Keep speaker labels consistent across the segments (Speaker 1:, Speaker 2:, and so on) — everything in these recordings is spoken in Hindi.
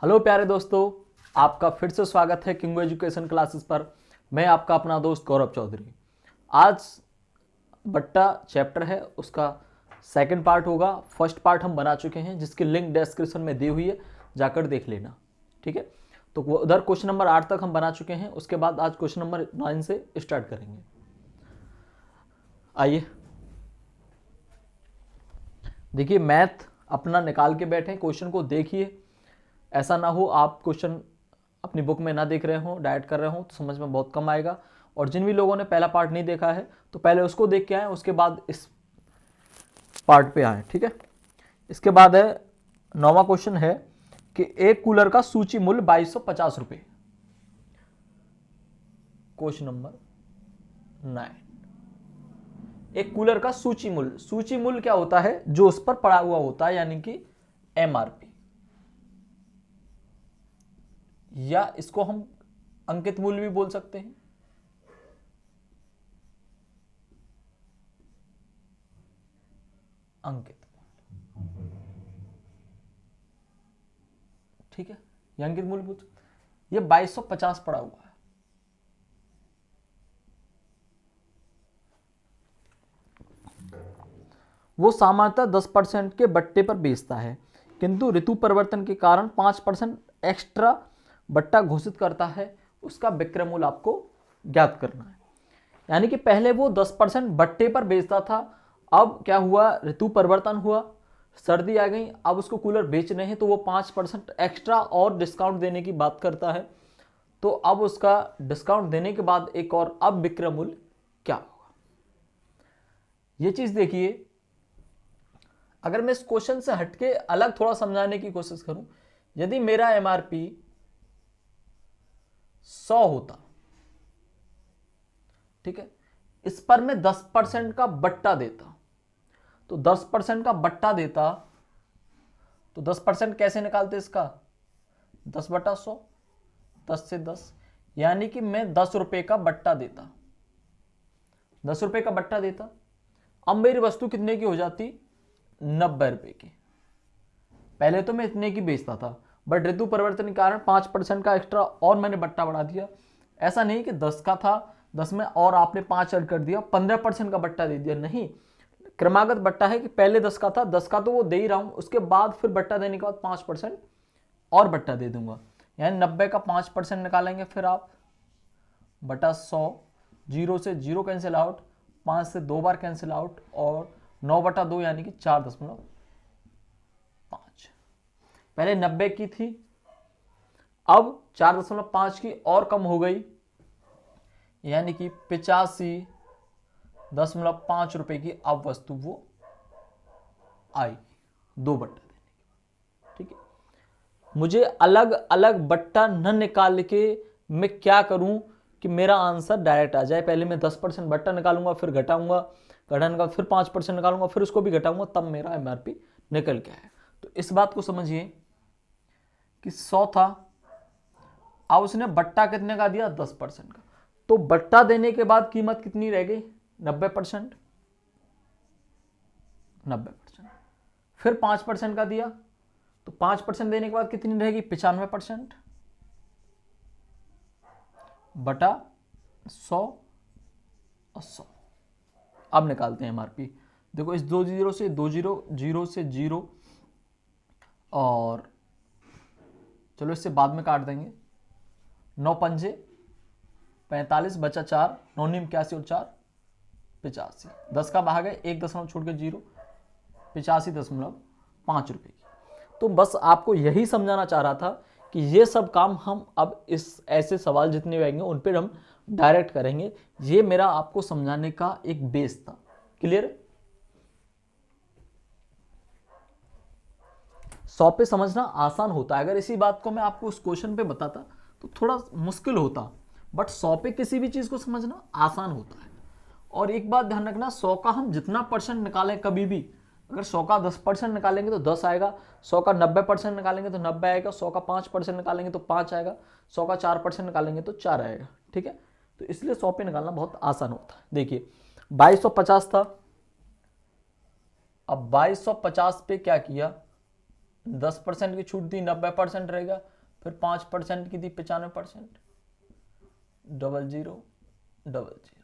Speaker 1: हेलो प्यारे दोस्तों, आपका फिर से स्वागत है किंगो एजुकेशन क्लासेस पर। मैं आपका अपना दोस्त गौरव चौधरी। आज बट्टा चैप्टर है, उसका सेकंड पार्ट होगा। फर्स्ट पार्ट हम बना चुके हैं जिसकी लिंक डिस्क्रिप्शन में दी हुई है, जाकर देख लेना। ठीक है, तो उधर क्वेश्चन नंबर 8 तक हम बना चुके हैं। उसके बाद आज क्वेश्चन नंबर 9 से स्टार्ट करेंगे। आइए देखिए, मैथ अपना निकाल के बैठे, क्वेश्चन को देखिए। ऐसा ना हो आप क्वेश्चन अपनी बुक में ना देख रहे हो, डायरेक्ट कर रहे हो, तो समझ में बहुत कम आएगा। और जिन भी लोगों ने पहला पार्ट नहीं देखा है तो पहले उसको देख के आए, उसके बाद इस पार्ट पे आए। ठीक है, इसके बाद है 9वां क्वेश्चन है कि एक कूलर का सूची मूल्य 2250 रुपये। क्वेश्चन नंबर 9, एक कूलर का सूची मूल्य। सूची मूल्य क्या होता है? जो उस पर पड़ा हुआ होता है, यानी कि एमआरपी, या इसको हम अंकित मूल्य भी बोल सकते हैं। अंकित, ठीक है, ये अंकित मूल्य बोल सकते। ये 2250 पड़ा हुआ है। वो सामान्यतः 10% के बट्टे पर बेचता है, किंतु ऋतु परिवर्तन के कारण 5% एक्स्ट्रा बट्टा घोषित करता है। उसका विक्रय मूल्य आपको ज्ञात करना है। यानी कि पहले वो 10% बट्टे पर बेचता था, अब क्या हुआ, ऋतु परिवर्तन हुआ, सर्दी आ गई, अब उसको कूलर बेच रहे हैं तो वो 5% एक्स्ट्रा और डिस्काउंट देने की बात करता है। तो अब उसका डिस्काउंट देने के बाद एक और, अब विक्रय मूल्य क्या होगा, ये चीज देखिए। अगर मैं इस क्वेश्चन से हटके अलग थोड़ा समझाने की कोशिश करूं, यदि मेरा एमआरपी 100 होता, ठीक है, इस पर मैं 10% का बट्टा देता, तो 10% का बट्टा देता तो 10% कैसे निकालते इसका? 10/100, 10 से 10, यानी कि मैं 10 रुपए का बट्टा देता, 10 रुपए का बट्टा देता। अब मेरी वस्तु कितने की हो जाती? 90 रुपए की। पहले तो मैं इतने की बेचता था, बट ऋतु परिवर्तन के कारण 5% का एक्स्ट्रा और मैंने बट्टा बढ़ा दिया। ऐसा नहीं कि 10 का था, 10 में और आपने 5 ऐड कर दिया, 15% का बट्टा दे दिया। नहीं, क्रमागत बट्टा है कि पहले 10 का था, 10 का तो वो दे ही रहा हूं, उसके बाद फिर बट्टा देने के बाद 5% और बट्टा दे दूंगा। यानी 90 का 5% निकालेंगे, फिर आप बटा 100, 0 से 0 कैंसिल आउट, 5 से 2 बार कैंसिल आउट, और 9/2 यानी कि 4.5। पहले 90 की थी, अब 4.5 की और कम हो गई, यानी कि 85.5 रुपए की अब वस्तु वो आई 2 बट्टा देने के। ठीक है, मुझे अलग अलग बट्टा न निकाल के मैं क्या करूं कि मेरा आंसर डायरेक्ट आ जाए। पहले मैं 10% बट्टा निकालूंगा, फिर घटाऊंगा, घटाने का फिर 5% निकालूंगा, फिर उसको भी घटाऊंगा, तब मेरा एमआरपी निकल के आए। तो इस बात को समझिए कि 100 था, अब उसने बट्टा कितने का दिया? 10% का। तो बट्टा देने के बाद कीमत कितनी रह गई? 90%, 90%। फिर 5% का दिया, तो 5% देने के बाद कितनी रहेगी? 95% बटा 100 और 100। अब निकालते हैं एमआरपी। देखो, इस 2 जीरो से 2 जीरो, 0 से 0, और चलो इससे बाद में काट देंगे। 9 पंजे 45, बचा 4, 9 नीम 81 और 4 85। 10 का भाग है, 1 दशमलव छोड़ के 0, 85.5 रुपए की। तो बस आपको यही समझाना चाह रहा था कि ये सब काम हम अब इस ऐसे सवाल जितने भी आएंगे उन पर हम डायरेक्ट करेंगे। ये मेरा आपको समझाने का एक बेस था। क्लियर? 100 पे समझना आसान होता है। अगर इसी बात को मैं आपको उस क्वेश्चन पे बताता तो थोड़ा मुश्किल होता, बट 100 पे किसी भी चीज को समझना आसान होता है। और एक बात ध्यान रखना, 100 का हम जितना परसेंट निकालें कभी भी, अगर 100 का 10% निकालेंगे तो 10 आएगा, 100 का 90% निकालेंगे तो 90 आएगा, 100 का 5% निकालेंगे तो 5 आएगा, 100 का 4% निकालेंगे तो 4 आएगा। ठीक है, तो इसलिए 100 पे निकालना बहुत आसान होता है। देखिए 2250 था, अब 2250 पे क्या किया? 10% की छूट दी, 90% रहेगा, फिर 5% की दी, 95%, 00 00।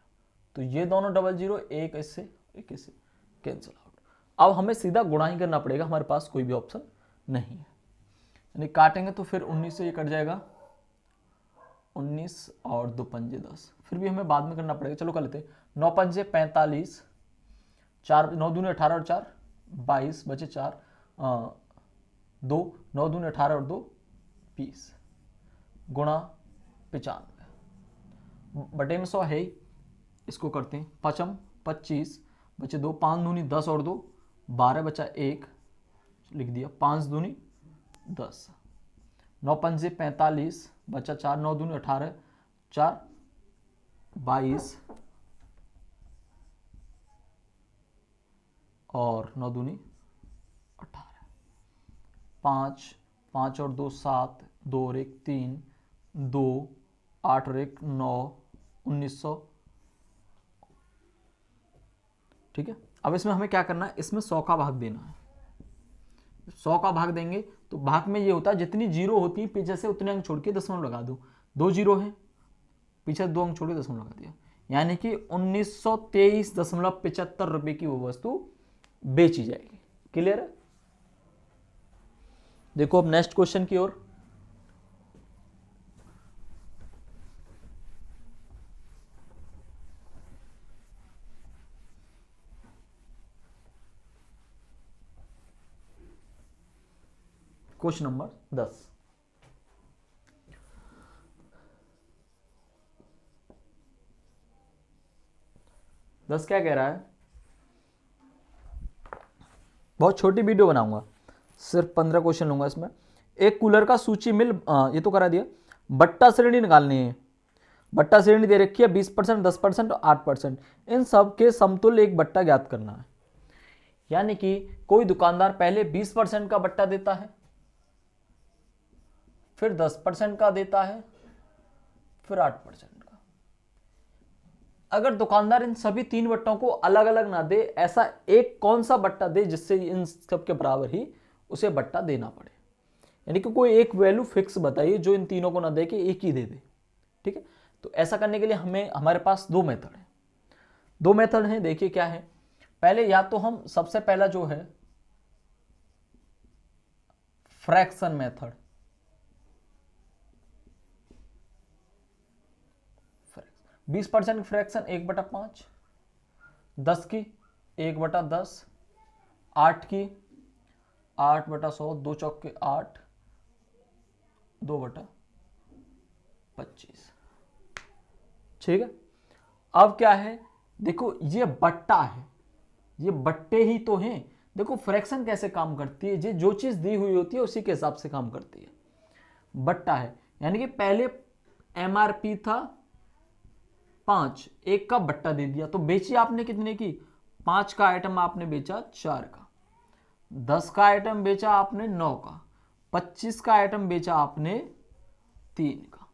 Speaker 1: तो ये दोनों 00, एक इससे कैंसिल आउट। अब हमें सीधा गुणा ही करना पड़ेगा, हमारे पास कोई भी ऑप्शन नहीं है। यानी काटेंगे तो फिर 19 से ये कट जाएगा, 19 और 2 पंजे 10, फिर भी हमें बाद में करना पड़ेगा। चलो कर लेते हैं। 9 पंजे 45, 4 9 दूनी 18 और 4 22, बचे 4 2, 9 दूनी 18 और 2 20, गुणा 95 बटे में 100 है ही, इसको करते हैं। 5 25, बचे 2, 5 दूनी 10 और 2 12, बचा 1, लिख दिया। 5 दूनी 10, 9 पंजे 45, बचा 4, 9 दूनी 18, 4 22 और 9 दूनी 18, 5 5 और 2 7, 2 और 1 3, 2 8 और 1 9, 1900। ठीक है, अब इसमें हमें क्या करना है, इसमें 100 का भाग देना है। 100 का भाग देंगे तो भाग में ये होता है जितनी जीरो होती है पीछे से उतने अंक छोड़ के दशमलव लगा दो। 2 जीरो है, पीछे 2 अंक छोड़ के दशमलव लगा दिया, यानी कि 1923.75 रुपए की वो वस्तु बेची जाएगी। क्लियर है? देखो अब नेक्स्ट क्वेश्चन की ओर। Question number 10। क्या कह रहा है, बहुत छोटी वीडियो बनाऊंगा, सिर्फ 15 क्वेश्चन लूंगा इसमें। एक कूलर का सूची मिल, ये तो करा दिया। बट्टा श्रेणी निकालनी है। बट्टा श्रेणी दे रखी है 20%, 10% और 8%। इन सब के समतुल्य एक बट्टा ज्ञात करना है। यानी कि कोई दुकानदार पहले 20% का बट्टा देता है, फिर 10% का देता है, फिर 8% का। अगर दुकानदार इन सभी 3 बट्टों को अलग अलग ना दे, ऐसा एक कौन सा बट्टा दे जिससे इन सब के बराबर ही उसे बट्टा देना पड़े। यानी कि कोई एक वैल्यू फिक्स बताइए जो इन तीनों को ना दे के एक ही दे दे। ठीक है, तो ऐसा करने के लिए हमारे पास 2 मेथड है। 2 मेथड हैं, देखिए क्या है। पहले या तो हम सबसे पहला जो है फ्रैक्शन मेथड, 20% की फ्रैक्शन 1/5, 10 की 1/10, 8 की 8/100, 2 चौक के 8, 2/25। ठीक है, अब क्या है, देखो ये बट्टा है, ये बट्टे ही तो हैं। देखो फ्रैक्शन कैसे काम करती है, ये जो चीज दी हुई होती है उसी के हिसाब से काम करती है। बट्टा है यानी कि पहले एमआरपी था 5, 1 का बट्टा दे दिया, तो बेची आपने कितने की, 5 का आइटम आपने बेचा 4 का, 10 का आइटम बेचा आपने 9 का, 25 का आइटम बेचा आपने 3 का।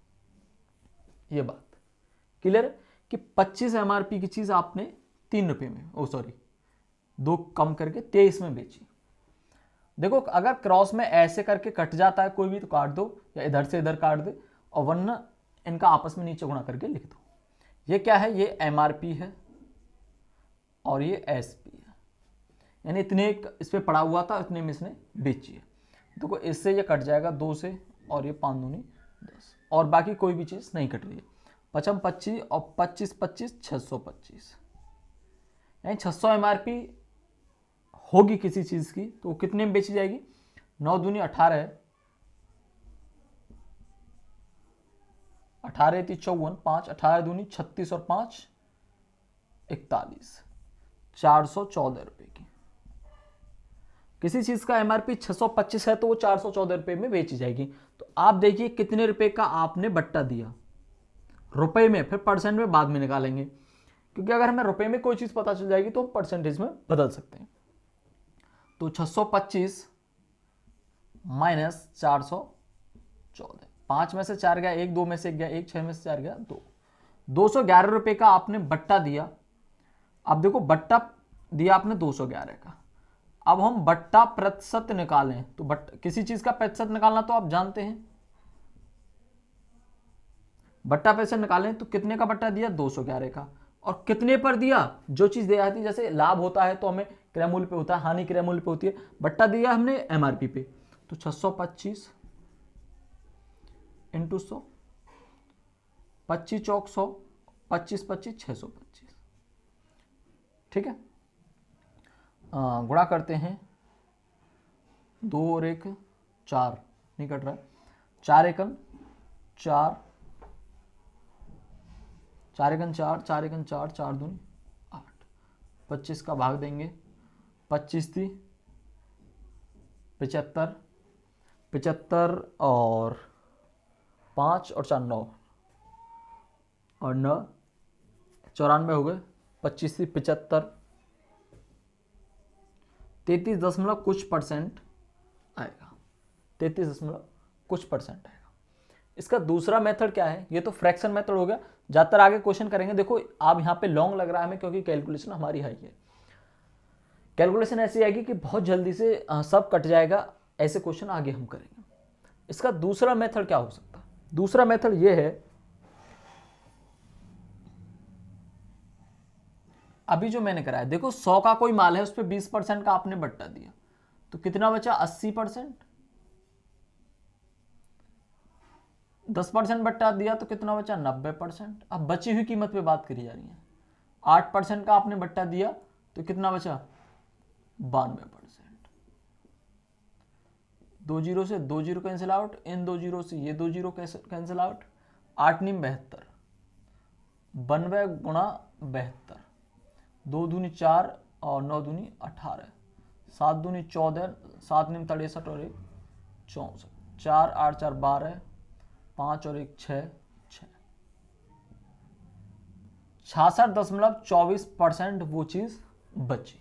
Speaker 1: ये बात क्लियर है कि 25 एमआरपी की चीज आपने 3 रुपए में, 2 कम करके 23 में बेची। देखो अगर क्रॉस में ऐसे करके कट जाता है कोई भी तो काट दो, या इधर से इधर काट दे, और वरना इनका आपस में नीचे गुणा करके लिख दो। ये क्या है, ये एमआरपी है और ये एसपी है, यानी इतने इस पे पड़ा हुआ था, इतने में इसने बेची है। देखो इससे ये कट जाएगा 2 से, और ये 5 दूनी 10, और बाकी कोई भी चीज नहीं कट रही है। 55 25 और 25 25 625, यानी 600 एमआरपी होगी किसी चीज की, तो कितने में बेची जाएगी, 9 दूनी 18 है, 18 थी 54, 5 18 दूनी 36 और 5 41, 414 रुपए की। किसी चीज का एमआरपी 625 है तो वो 414 रुपए में बेची जाएगी। तो आप देखिए कितने रुपए का आपने बट्टा दिया, रुपए में, फिर परसेंट में बाद में निकालेंगे, क्योंकि अगर हमें रुपए में कोई चीज पता चल जाएगी तो हम परसेंटेज में बदल सकते हैं। तो 625 माइनस 414, 5 में से 4 गया 1, 2 में से 1 गया 1, 6 में से 4 गया 2, 211 रुपए का आपने बट्टा दिया। अब देखो बट्टा दिया आपने 211 का, अब हम बट्टा प्रतिशत निकालें तो किसी चीज का प्रतिशत निकालना तो आप जानते हैं, बट्टा प्रतिशत निकालें तो कितने का बट्टा दिया, 211 का, और कितने पर दिया, जो चीज दी जाती है, जैसे लाभ होता है तो हमें क्रय मूल्य पे होता है, हानि क्रय मूल्य पे होती है, बट्टा दिया हमने एमआरपी पे, तो 625 इंटू 100, 25 चौक 100, 25 25 625, ठीक है। गुणा करते हैं, 2 और 1 4, नहीं कट रहा है, 4 एकम 4, 4 एकम 4, 4 एकम 4, 4 दूनी 8, 25 का भाग देंगे, 25 थी 75, 75 और 5 और 4 9, और 9 94 हो गए, 25 थी 75, 33 दशमलव कुछ परसेंट आएगा, 33 दशमलव कुछ परसेंट आएगा। इसका दूसरा मेथड क्या है, ये तो फ्रैक्शन मेथड हो गया, ज़्यादातर आगे क्वेश्चन करेंगे। देखो आप यहाँ पे लॉन्ग लग रहा है हमें, क्योंकि कैलकुलेशन हमारी हाई है, कैलकुलेशन ऐसी आएगी कि बहुत जल्दी से सब कट जाएगा, ऐसे क्वेश्चन आगे हम करेंगे। इसका दूसरा मेथड क्या हो सकता है, दूसरा मेथड ये है, अभी जो मैंने कराया, देखो 100 का कोई माल है, उस पर 20% का आपने बट्टा दिया, तो कितना बचा, 80%, 10% बट्टा दिया तो कितना बचा, 90%। अब बची हुई कीमत पे बात करी जा रही है, 8% का आपने बट्टा दिया तो कितना बचा, 92%। 2 जीरो से 2 जीरो कैंसिल आउट, इन 2 जीरो से ये 2 जीरो कैंसिल आउट, 8 नीम 72, 92 गुणा 72, 2 दूनी 4 और 9 दूनी 18, 7 दूनी 14, 7 नीम 63 और 1 64, 4 8 4 12, 5 और 1 6 6, 66.24% वो चीज बची,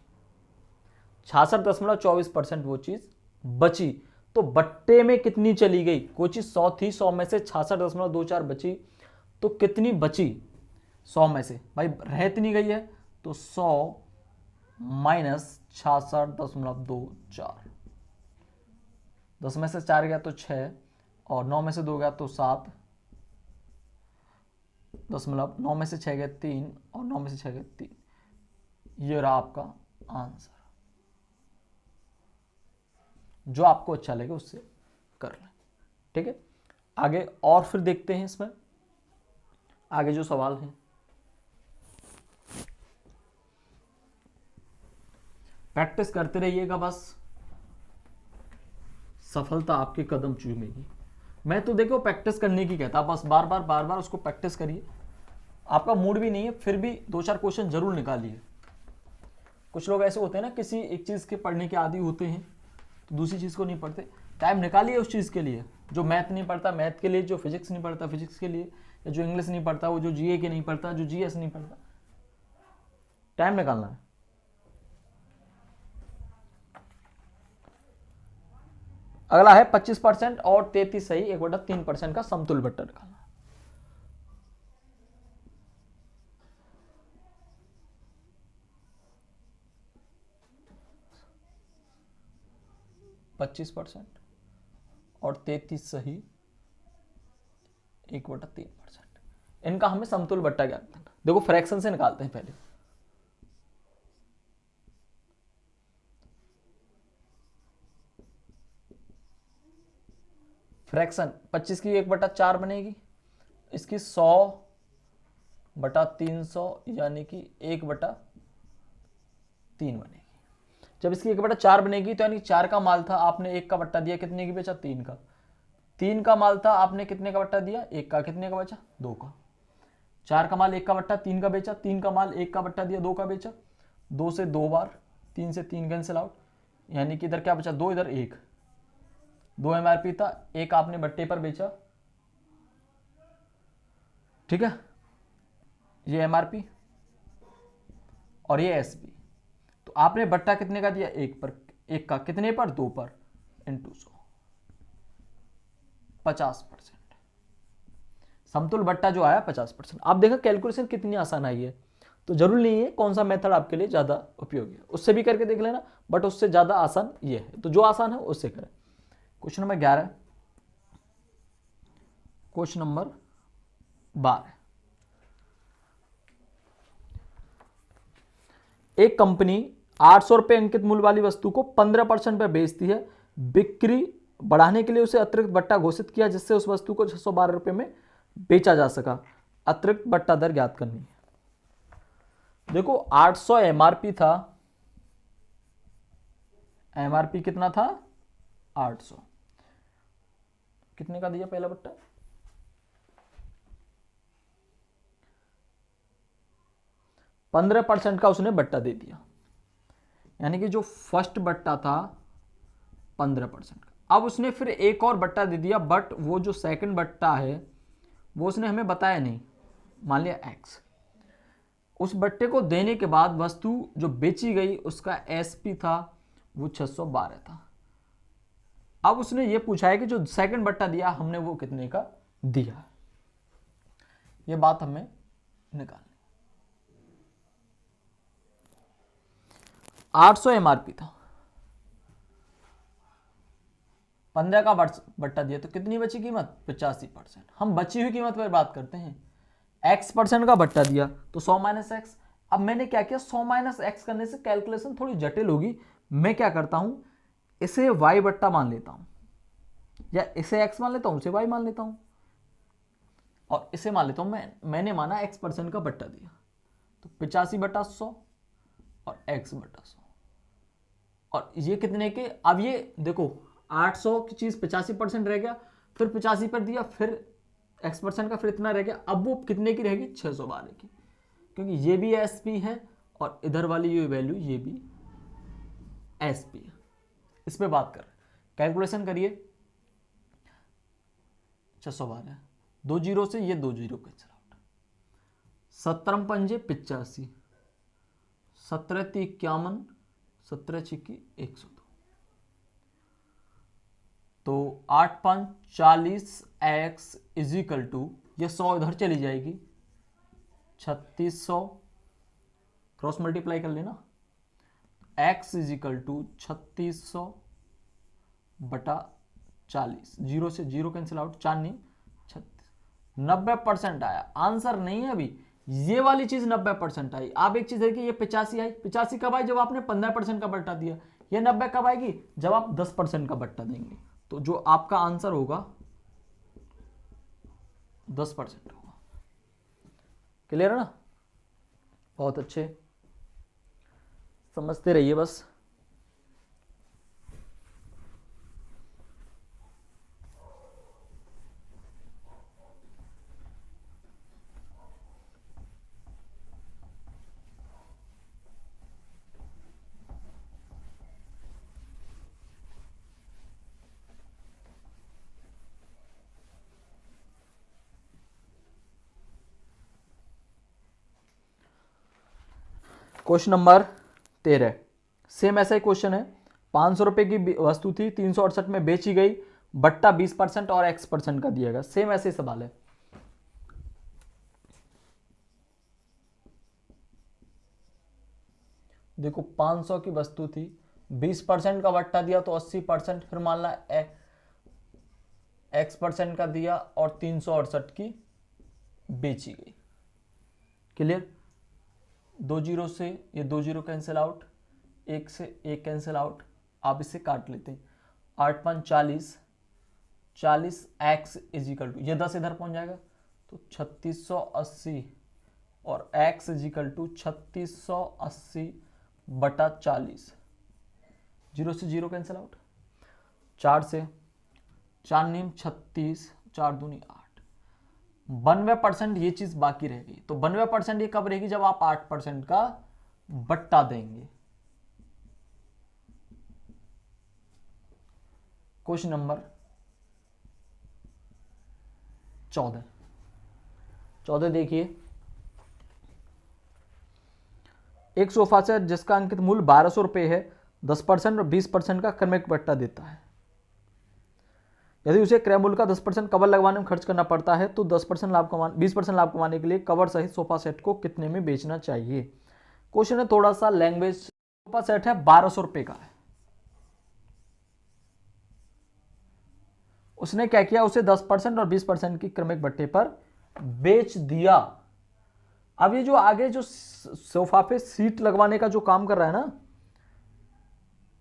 Speaker 1: 66.24% वो चीज बची। तो बट्टे में कितनी चली गई, कोई चीज 100 थी, 100 में से 66.24 बची, तो कितनी बची 100 में से, भाई रह इतनी गई है, तो 100 माइनस 66.24, 10 में से 4 गया तो 6, और 9 में से 2 गया तो 7, 9 में से 6 गया 3, और 9 में से 6 गया 3, ये रहा आपका आंसर। जो आपको अच्छा लगे उससे कर लें, ठीक है। आगे और फिर देखते हैं, इसमें आगे जो सवाल हैं, प्रैक्टिस करते रहिएगा, बस सफलता आपके कदम चूमेगी। मैं तो देखो प्रैक्टिस करने की कहता, बस बार बार उसको प्रैक्टिस करिए। आपका मूड भी नहीं है फिर भी 2-4 क्वेश्चन जरूर निकालिए। कुछ लोग ऐसे होते हैं ना, किसी एक चीज के पढ़ने के आदी होते हैं तो दूसरी चीज को नहीं पढ़ते। टाइम निकालिए उस चीज के लिए, जो मैथ नहीं पढ़ता मैथ के लिए, जो फिजिक्स नहीं पढ़ता फिजिक्स के लिए, या जो इंग्लिश नहीं पढ़ता वो जो जीए के नहीं पढ़ता, जो जीएस नहीं पढ़ता, टाइम निकालना है। अगला है 25% और 33 सही 1/3% का समतुल्य बट्टा निकालना। 25% और 33 सही 1/3%, इनका हमें समतुल्य बट्टा ज्ञात करना। देखो फ्रैक्शन से निकालते हैं पहले। फ्रैक्शन 25 की 1/4 बनेगी, इसकी 100/300 यानी कि 1/3 बनेगी। जब इसकी 1/4 बनेगी तो यानी 4 का माल था, आपने 1 का बट्टा दिया, कितने की बेचा, 3 का। 3 का माल था, आपने कितने का बट्टा दिया, 1 का, कितने का बचा, 2 का। 4 का माल 1 का बट्टा 3 का बेचा, 3 का माल 1 का बट्टा दिया, 2 का बेचा, 2 से 2 बार, 3 से 3 कैंसिल आउट, यानी कि इधर क्या बचा, 2, इधर 1, 2 एमआरपी था, 1 आपने बट्टे पर बेचा, ठीक है, ये एमआरपी और ये एसपी। तो आपने बट्टा कितने का दिया, 1 पर, 1 का, कितने पर, 2 पर, इंटू 100, 50%। समतुल्य बट्टा जो आया 50%। आप देखो कैलकुलेशन कितनी आसान आई है, तो जरूरी नहीं है कौन सा मेथड आपके लिए ज़्यादा उपयोगी है, उससे भी करके देख लेना, बट उससे ज़्यादा आसान ये है, तो जो आसान है उससे करें। क्वेश्चन नंबर 11, क्वेश्चन नंबर 12, एक कंपनी 800 रुपये अंकित मूल्य वाली वस्तु को 15% पर बेचती है। बिक्री बढ़ाने के लिए उसे अतिरिक्त बट्टा घोषित किया जिससे उस वस्तु को 612 रुपये में बेचा जा सका। अतिरिक्त बट्टा दर ज्ञात करनी है। देखो 800 एमआरपी था, एमआरपी कितना था 800, कितने का दिया पहला बट्टा, %15 का उसने बट्टा दे दिया, यानी कि जो फर्स्ट बट्टा था 15% का। अब उसने फिर एक और बट्टा दे दिया, बट वो जो सेकंड बट्टा है वो उसने हमें बताया नहीं, मान लिया x। उस बट्टे को देने के बाद वस्तु जो बेची गई उसका एसपी था वो 612 था। अब उसने ये पूछा है कि जो सेकंड बट्टा दिया हमने वो कितने का दिया, ये बात हमें निकालनी। 800 एमआरपी था, 15 का बट्टा दिया, तो कितनी बची कीमत 85%। हम बची हुई कीमत पर बात करते हैं। x% का बट्टा दिया तो 100 - x। अब मैंने क्या किया, 100 - x करने से कैलकुलेशन थोड़ी जटिल होगी। मैं क्या करता हूं, इसे y बट्टा मान लेता हूं, या इसे x मान लेता हूं, इसे y मान लेता हूं, और इसे मान लेता हूं मैंने माना x% का बट्टा दिया, तो 85/100 और x/100। और ये कितने के, अब ये देखो 800 की चीज 85% रह गया, फिर 85 पर दिया, फिर x% का फिर इतना रह गया। अब वो कितने की रहेगी 612 की, क्योंकि ये भी एसपी है और इधर वाली ये वैल्यू ये भी एसपी है। इस पे बात कर, कैलकुलेशन करिए। 612, 2 जीरो से ये 2 जीरो कैंसिल आउट, 17 पंजे 85, 17 × 51, 17 × 102, तो 8 × 5 = 40, x इजिकल टू, ये 100 इधर चली जाएगी, 3600 क्रॉस मल्टीप्लाई कर लेना, x इजिकल टू 3600/40, 0 से 0 कैंसिल आउट, 4 नहीं 36, 90% आया। आंसर नहीं है अभी, ये वाली चीज 90% आई। आप एक चीज देखिए, ये 85 आई, 85 कब आई, जब आपने 15% का बट्टा दिया। ये 90 कब आएगी, जब आप 10% का बट्टा देंगे। तो जो आपका आंसर होगा 10% होगा। क्लियर है ना, बहुत अच्छे, समझते रहिए बस। क्वेश्चन नंबर 13, सेम ऐसा ही क्वेश्चन है। 500 रुपए की वस्तु थी, 368 में बेची गई, बट्टा 20% और x% का दिया गया। सेम ऐसे सवाल है। देखो 500 की वस्तु थी, 20% का बट्टा दिया तो 80%, फिर मान ला x% का दिया और 368 की बेची गई। क्लियर, 2 जीरो से ये 2 जीरो कैंसिल आउट, 1 से 1 कैंसिल आउट, आप इसे काट लेते हैं। 8 × 5 = 40, 40 x इजिकल टू, ये 10 इधर पहुंच जाएगा तो 3680, और x इजिकल टू 3680/40, 0 से 0 कैंसिल आउट, 4 से 4 नीम 36, 4 दूनी 8, 92% ये चीज बाकी रहेगी। तो 92% ये कब रहेगी, जब आप 8% का बट्टा देंगे। क्वेश्चन नंबर 14 देखिए। एक सोफा सेट जिसका अंकित मूल्य 1200 रुपये है, 10% और 20% का क्रमिक बट्टा देता है। यदि उसे क्रय मूल्य का 10% कवर लगवाने में खर्च करना पड़ता है तो 10% लाभ कमाने 20% लाभ कमाने के लिए कवर सहित सोफा सेट को कितने में बेचना चाहिए। क्वेश्चन है थोड़ा सा लैंग्वेज। सोफा सेट है 1200 रुपए का है, उसने क्या किया, उसे 10% और 20% की क्रमिक बट्टे पर बेच दिया। अब ये जो आगे जो सोफा पे सीट लगवाने का जो काम कर रहा है ना,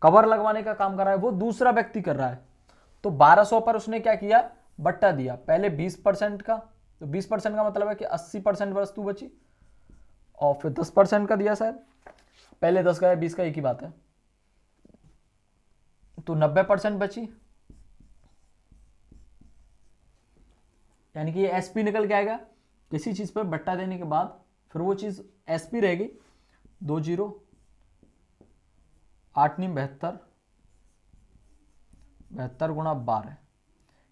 Speaker 1: कवर लगवाने का काम कर रहा है, वो दूसरा व्यक्ति कर रहा है। तो 1200 पर उसने क्या किया, बट्टा दिया, पहले 20% का, तो 20% का मतलब है कि 80% वस्तु बची, और फिर 10% का दिया शायद, पहले 10 का या 20 का एक ही बात है, तो 90% बची, यानी कि ये एसपी निकल के आएगा। किसी चीज पर बट्टा देने के बाद फिर वो चीज एसपी रहेगी, 20 8 9 72 72 गुणा 12,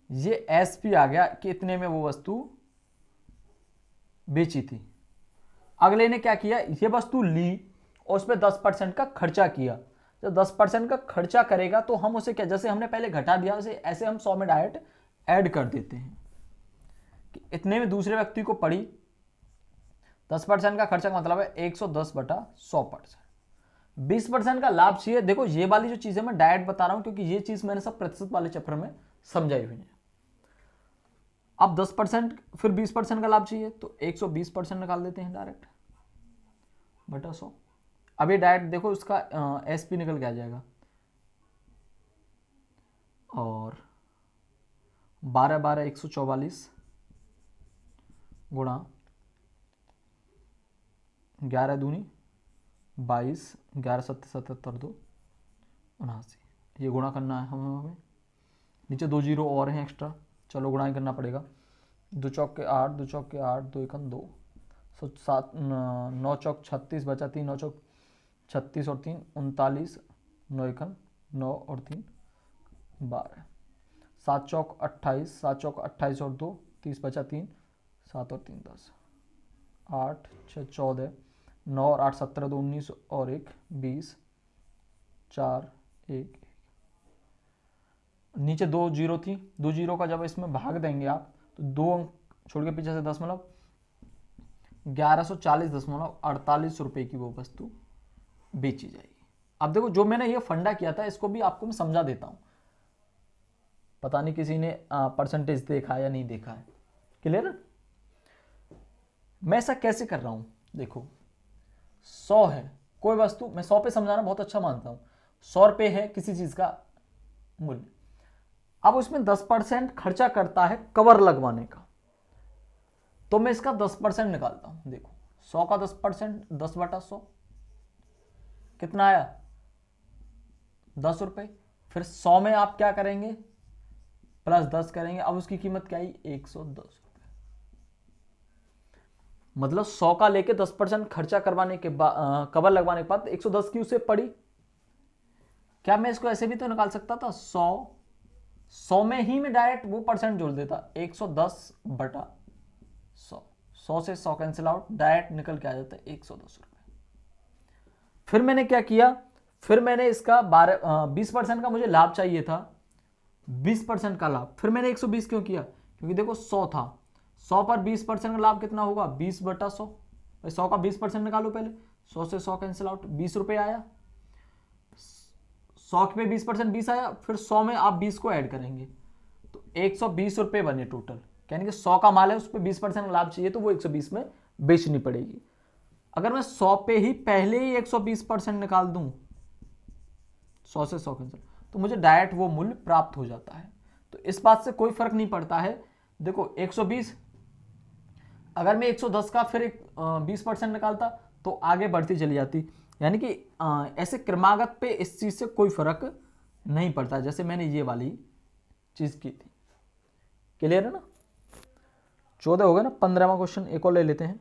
Speaker 1: ये एसपी आ गया कि इतने में वो वस्तु बेची थी। अगले ने क्या किया, ये वस्तु ली और उस पर 10% का खर्चा किया। जब 10% का खर्चा करेगा तो हम उसे क्या, जैसे हमने पहले घटा दिया उसे ऐसे हम 100 में डायरेक्ट ऐड कर देते हैं कि इतने में दूसरे व्यक्ति को पड़ी। 10% का खर्चा का मतलब है 110/100%। 20% का लाभ चाहिए। देखो ये वाली जो चीजें मैं डायरेक्ट बता रहा हूं क्योंकि ये चीज मैंने सब प्रतिशत वाले चैप्टर में समझाई हुई है। अब 10% फिर 20% का लाभ चाहिए तो 120% निकाल देते हैं डायरेक्ट बटा 100। अब ये डायरेक्ट देखो उसका एसपी निकल के आ जाएगा, और 12 12 144 गुणा 11 दूनी 22 11 7 77 2 79, ये गुणा करना है हमें। नीचे 2 जीरो और हैं एक्स्ट्रा, चलो गुणा ही करना पड़ेगा। 2 चौक के 8 2 चौक के 8 2 एकम 2 7 9 चौक 36 बचा 3 9 चौक 36 और 3 39 9 एकम 9 और 3 12 7 चौक 28 7 चौक 28 और 2 30 बचा 3 7 और 3 10 8 6 14 9 और 8 17 2 19 और 1 20 4 1 नीचे 2 जीरो थी, 2 जीरो का जब इसमें भाग देंगे आप तो 2 अंक छोड़ के पीछे से 10 मतलब 1140.48 रुपए की वो वस्तु बेची जाएगी। अब देखो जो मैंने ये फंडा किया था इसको भी आपको मैं समझा देता हूं, पता नहीं किसी ने परसेंटेज देखा या नहीं देखा है। क्लियर? मैं ऐसा कैसे कर रहा हूं, देखो 100 है कोई वस्तु, मैं 100 पे समझाना बहुत अच्छा मानता हूं। 100 रुपए है किसी चीज का मूल्य, अब उसमें 10% खर्चा करता है कवर लगवाने का, तो मैं इसका 10% निकालता हूं। देखो 100 का 10% 10/100 कितना आया, 10 रुपए। फिर 100 में आप क्या करेंगे, प्लस 10 करेंगे, अब उसकी कीमत क्या आई, 110 रुपए। मतलब 100 का लेके 10% खर्चा करवाने के बाद कवर लगवाने के बाद 110 की उसे पड़ी। क्या मैं इसको ऐसे भी तो निकाल सकता था, 100 में ही मैं डायरेक्ट वो परसेंट जोड़ देता, 110/100, 100 से 100 कैंसिल आउट, डायरेक्ट निकल के आ जाता है 110 रुपए। फिर मैंने क्या किया, फिर मैंने इसका 20% का मुझे लाभ चाहिए था, 20% का लाभ, फिर मैंने 120 क्यों किया, क्योंकि देखो 100 था, 100 पर 20% का लाभ कितना होगा, 20/100। 100 का 20% निकालो पहले, 100 से 100 कैंसिल आउट, 20 रुपए आया। 100 पे 20% 20 आया, फिर 100 में आप 20 को ऐड करेंगे तो 120 रुपए बने टोटल। यानी कि 100 का माल है उस पर 20% लाभ चाहिए तो वो 120 में बेचनी पड़ेगी। अगर मैं 100 पे ही पहले ही 120% निकाल दूं, 100 से 100 कैंसिल, तो मुझे डायरेक्ट वो मूल्य प्राप्त हो जाता है। तो इस बात से कोई फर्क नहीं पड़ता है। देखो 120, अगर मैं 110 का फिर 20% निकालता तो आगे बढ़ती चली जाती। यानी कि ऐसे क्रमागत पे इस चीज से कोई फर्क नहीं पड़ता, जैसे मैंने ये वाली चीज की थी। क्लियर है ना? 14 हो गया ना। 15वां क्वेश्चन एक और ले लेते हैं।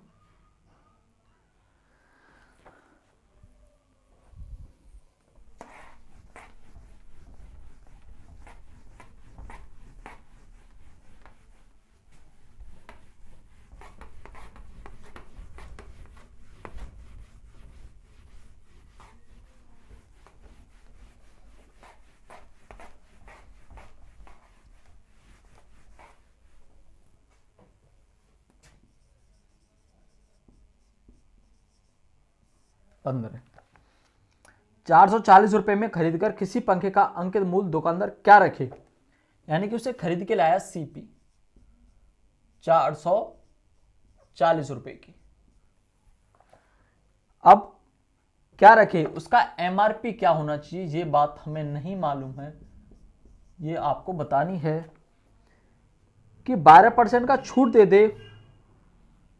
Speaker 1: 15। 440 रुपए में खरीदकर किसी पंखे का अंकित मूल्य दुकानदार क्या रखे, यानी कि उसे खरीद के लाया सीपी 440 रुपए की। अब क्या रखे, उसका एमआरपी क्या होना चाहिए, ये बात हमें नहीं मालूम है, ये आपको बतानी है कि 12% का छूट दे दे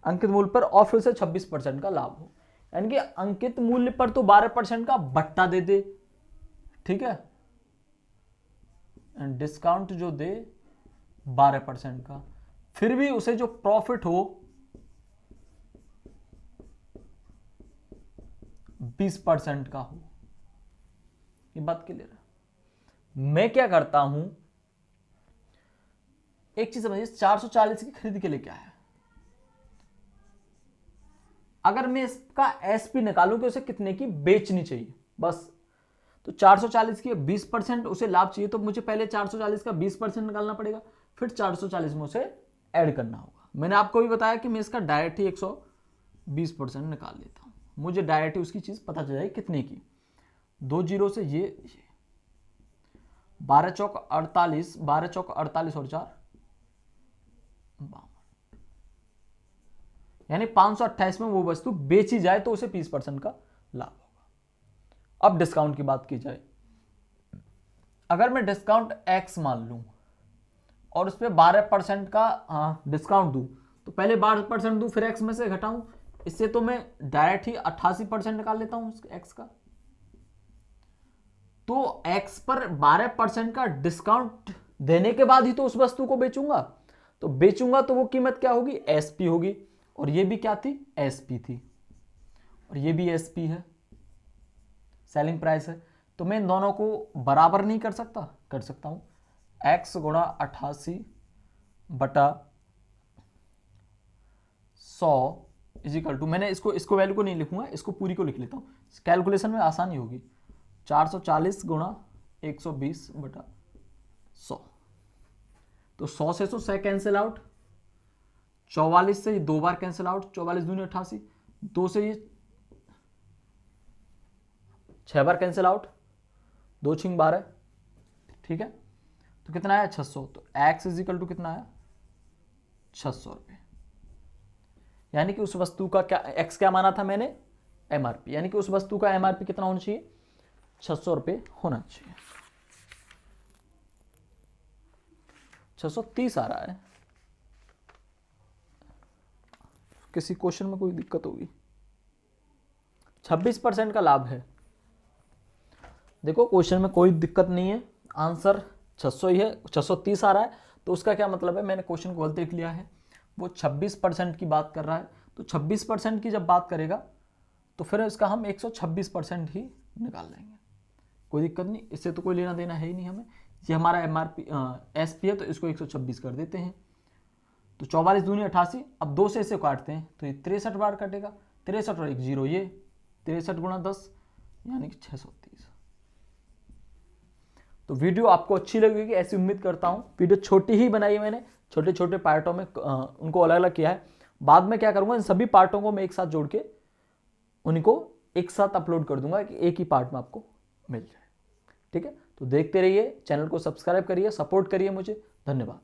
Speaker 1: अंकित मूल्य पर और फिर से 26% का लाभ हो, यानी कि अंकित मूल्य पर तो 12% का बट्टा दे दे, ठीक है, एंड डिस्काउंट जो दे 12% का, फिर भी उसे जो प्रॉफिट हो 20% का हो। ये बात क्लियर है। मैं क्या करता हूं, एक चीज समझिए, 440 की खरीद के लिए क्या है, अगर मैं इसका एसपी निकालूं कि उसे कितने की बेचनी चाहिए बस, तो 440 की 20% उसे लाभ चाहिए, तो मुझे पहले 440 का 20% निकालना पड़ेगा, फिर 440 में उसे ऐड करना होगा। मैंने आपको भी बताया कि मैं इसका डायरेक्ट ही 120% निकाल लेता हूं, मुझे डायरेक्ट ही उसकी चीज पता चल जाएगी कितने की। 2 जीरो से ये 12 चौक 48, 12 चौक 48 और 4 52, यानी 528 में वो वस्तु बेची जाए तो उसे 20% का लाभ होगा। अब डिस्काउंट की बात की जाए, अगर मैं डिस्काउंट x मान लूं और उस पर 12% का डिस्काउंट दूं, तो पहले 12% दूं फिर x में से घटाऊं, इससे तो मैं डायरेक्ट ही 88% निकाल लेता हूं x का। तो x पर 12% का डिस्काउंट देने के बाद ही तो उस वस्तु को बेचूंगा, तो बेचूंगा तो वो कीमत क्या होगी, एसपी होगी, और ये भी क्या थी, एसपी थी, और ये भी एसपी है, सेलिंग प्राइस है। तो मैं इन दोनों को बराबर नहीं कर सकता, कर सकता हूं, x गुणा 88 बटा 100 इजिकल टू, मैंने इसको वैल्यू को नहीं लिखूंगा, इसको पूरी को लिख लेता हूं, कैलकुलेशन में आसानी होगी, 440 गुणा 120 बटा 100, तो 100 से तो 100 कैंसिल आउट, 44 से 2 बार कैंसिल आउट, 44 दूनी 88, 2 से ये 6 बार कैंसिल आउट, 2 छिंग 12, ठीक है, तो कितना आया 600, तो x इजिकल टू कितना आया 600 रुपये, यानी कि उस वस्तु का क्या x क्या माना था मैंने, एमआरपी, यानी कि उस वस्तु का एमआरपी कितना होना चाहिए, 600 रुपये होना चाहिए। 630 आ रहा है, किसी क्वेश्चन में कोई दिक्कत होगी, 26% का लाभ है, देखो क्वेश्चन में कोई दिक्कत नहीं है, आंसर 600 ही है, 630 आ रहा है, तो उसका क्या मतलब है, मैंने क्वेश्चन को गलत लिख लिया है, वो 26% की बात कर रहा है, तो 26% की जब बात करेगा तो फिर इसका हम 126% ही निकाल लेंगे, कोई दिक्कत नहीं, इससे तो कोई लेना देना है ही नहीं हमें, ये हमारा एमआरपी एसपी है, तो इसको 126 कर देते हैं, तो 44 दूनी 88, अब 2 से इसे काटते हैं तो ये 63 बार कटेगा, 63 और 1 जीरो, ये 63 गुणा 10 यानी कि 630। तो वीडियो आपको अच्छी लगेगी ऐसी उम्मीद करता हूँ, वीडियो छोटी ही बनाई है मैंने, छोटे छोटे पार्टों में उनको अलग अलग किया है, बाद में क्या करूँगा, इन सभी पार्टों को मैं एक साथ जोड़ के उनको एक साथ अपलोड कर दूंगा कि एक ही पार्ट में आपको मिल जाए, ठीक है। तो देखते रहिए, चैनल को सब्सक्राइब करिए, सपोर्ट करिए मुझे, धन्यवाद।